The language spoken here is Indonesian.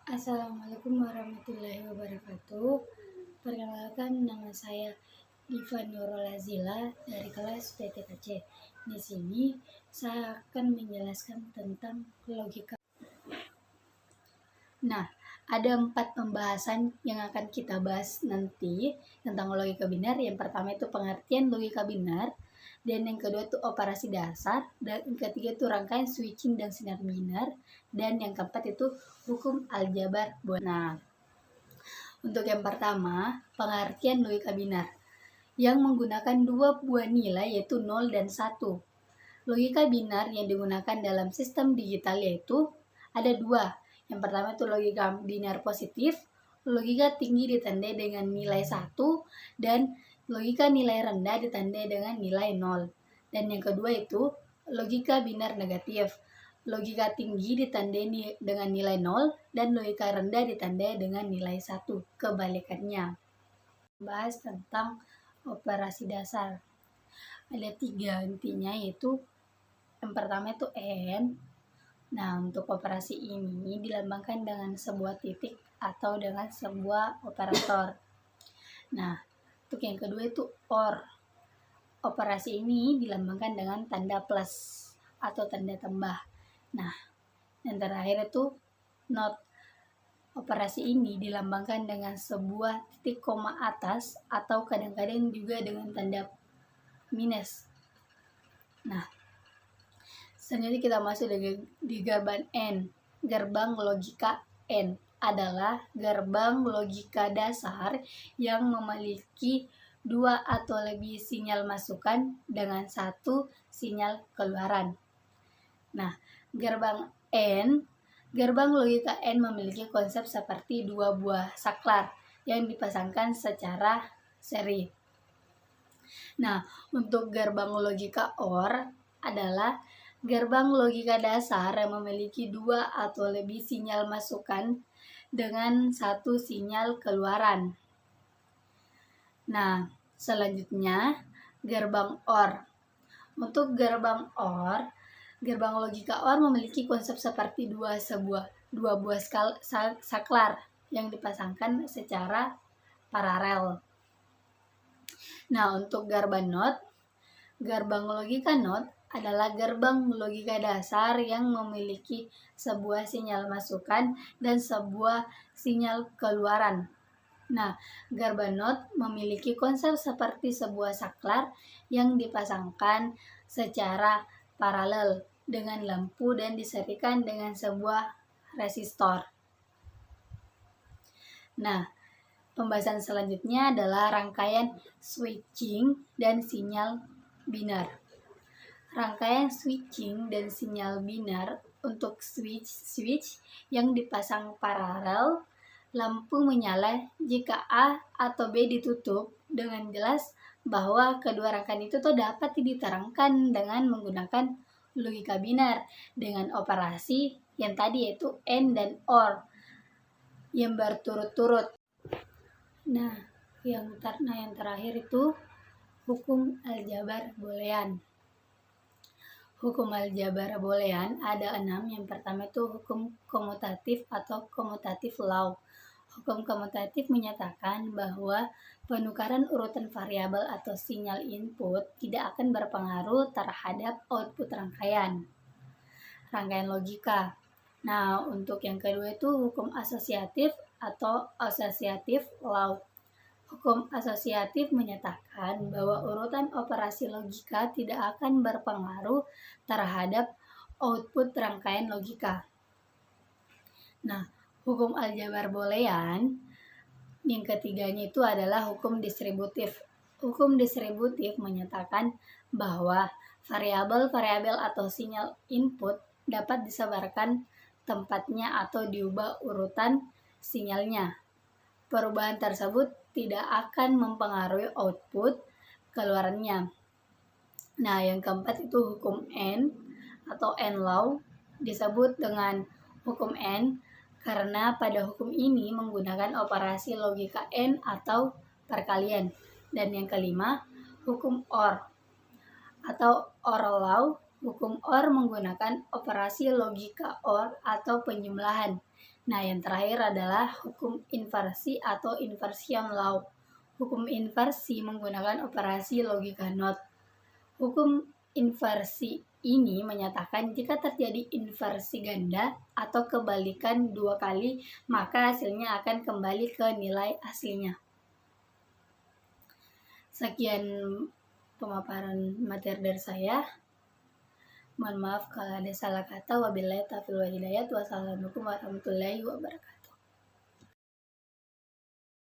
Assalamualaikum warahmatullahi wabarakatuh. Perkenalkan, nama saya Diva Nurul Azila dari kelas PTKC. Di sini saya akan menjelaskan tentang logika. Nah, ada 4 pembahasan yang akan kita bahas nanti tentang logika binar. Yang pertama itu pengertian logika binar, dan yang kedua itu operasi dasar, dan yang ketiga itu rangkaian switching dan sinar binar, dan yang keempat itu hukum aljabar boolean. Nah, untuk yang pertama, pengertian logika binar yang menggunakan dua buah nilai yaitu 0 dan 1. Logika binar yang digunakan dalam sistem digital yaitu ada dua. Yang pertama itu logika binar positif, logika tinggi ditandai dengan nilai 1, dan logika nilai rendah ditandai dengan nilai 0. Dan yang kedua itu logika binar negatif. Logika tinggi ditandai dengan nilai 0, dan logika rendah ditandai dengan nilai 1. Kebalikannya. Bahas tentang operasi dasar. Ada 3 intinya, yaitu yang pertama itu N. Nah, untuk operasi ini dilambangkan dengan sebuah titik atau dengan sebuah operator. Nah, untuk yang kedua itu OR. Operasi ini dilambangkan dengan tanda plus atau tanda tambah. Nah, yang terakhir itu NOT. Operasi ini dilambangkan dengan sebuah titik koma atas atau kadang-kadang juga dengan tanda minus. Nah, selanjutnya kita masuk di gerbang N. Gerbang logika N adalah gerbang logika dasar yang memiliki 2 atau lebih sinyal masukan dengan 1 sinyal keluaran. Nah, gerbang logika N memiliki konsep seperti 2 buah saklar yang dipasangkan secara seri. Nah, untuk gerbang logika OR adalah gerbang logika dasar yang memiliki 2 atau lebih sinyal masukan dengan 1 sinyal keluaran. Nah, selanjutnya gerbang OR. Untuk gerbang OR, gerbang logika OR memiliki konsep seperti 2 buah saklar yang dipasangkan secara paralel. Nah, untuk gerbang NOT, gerbang logika NOT adalah gerbang logika dasar yang memiliki sebuah sinyal masukan dan sebuah sinyal keluaran. Nah, gerbang NOT memiliki konsep seperti sebuah saklar yang dipasangkan secara paralel dengan lampu dan diserikan dengan sebuah resistor. Nah, pembahasan selanjutnya adalah rangkaian switching dan sinyal binar. Rangkaian switching dan sinyal binar untuk switch yang dipasang paralel, lampu menyala jika A atau B ditutup dengan jelas bahwa kedua rangkaian itu dapat diterangkan dengan menggunakan logika binar dengan operasi yang tadi yaitu N dan OR yang berturut-turut. Nah, yang terakhir itu hukum aljabar boolean. Hukum aljabar boolean ada 6. Yang pertama itu hukum komutatif atau commutative law. Hukum komutatif menyatakan bahwa penukaran urutan variabel atau sinyal input tidak akan berpengaruh terhadap output rangkaian logika. Nah, untuk yang kedua itu hukum asosiatif atau associative law. Hukum asosiatif menyatakan bahwa urutan operasi logika tidak akan berpengaruh terhadap output rangkaian logika. Nah, hukum aljabar boolean yang ketiganya itu adalah hukum distributif. Hukum distributif menyatakan bahwa variabel-variabel atau sinyal input dapat disebarkan tempatnya atau diubah urutan sinyalnya. Perubahan tersebut tidak akan mempengaruhi output keluarannya. Nah, yang keempat itu hukum N atau N-law disebut dengan hukum N karena pada hukum ini menggunakan operasi logika N atau perkalian. Dan yang kelima, hukum OR atau OR law. Hukum OR menggunakan operasi logika OR atau penjumlahan. Nah, yang terakhir adalah hukum inversi atau inversion law. Hukum inversi menggunakan operasi logika not. Hukum inversi ini menyatakan jika terjadi inversi ganda atau kebalikan 2 kali, maka hasilnya akan kembali ke nilai aslinya. Sekian pemaparan materi dari saya. Mohon maaf kalau ada salah kata. Wabillahi taufiq wal hidayah. Wassalamualaikum warahmatullahi wabarakatuh.